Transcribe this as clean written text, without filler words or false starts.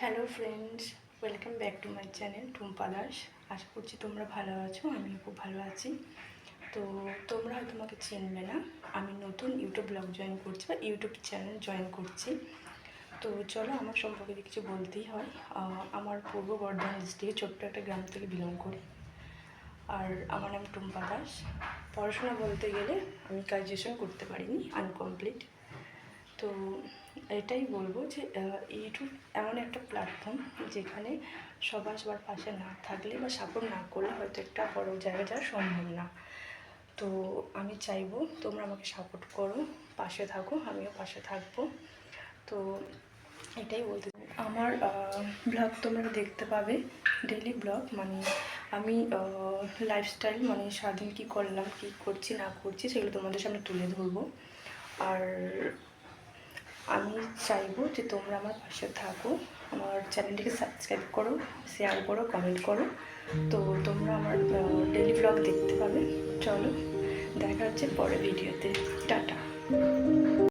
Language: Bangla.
Hello friends, welcome back to my channel Tumpa Das. আশা করছি তোমরা ভালো আছো, আমিও খুব ভালো আছি। তো তোমরা হয়তো আমাকে চিনবে না, আমি নতুন ইউটিউব ব্লগ জয়েন করছি বা ইউটিউব চ্যানেল জয়েন করছি। তো চলো আমার সম্পর্কে কিছু বলতেই হয়। আমার পূর্ব বর্ধমান ডিস্ট্রিক্টের ছোট্ট একটা গ্রাম থেকে বিলং করি। আর আমার নাম টুম্পা দাস। পড়াশোনা বলতে গেলে আমি গ্র্যাজুয়েশন করতে পারিনি, আনকমপ্লিট। তো এটাই বলবো যে ইউটিউব এমন একটা প্ল্যাটফর্ম যেখানে সবার পাশে না থাকলে বা সাপোর্ট না করলে হয়তো একটা বড় জায়গায় যাওয়া সম্ভব না। তো আমি চাইবো তোমরা আমাকে সাপোর্ট করো, পাশে থাকো, আমিও পাশে থাকবো। তো এটাই বলতে আমার ব্লগ তোমরা দেখতে পাবে, ডেইলি ব্লগ। মানে আমি লাইফস্টাইল, মানে সারাদিন কী করলাম, কী করছি না করছি, সেগুলো তোমাদের সামনে তুলে ধরবো। আর আমি চাইবো যে তোমরা আমার পাশে থাকো, আমার চ্যানেলটিকে সাবস্ক্রাইব করো, শেয়ার করো, কমেন্ট করো। তো তোমরা আমার ডেইলি ব্লগ দেখতে পাবে। চলো দেখা হচ্ছে পরের ভিডিওতে। টাটা।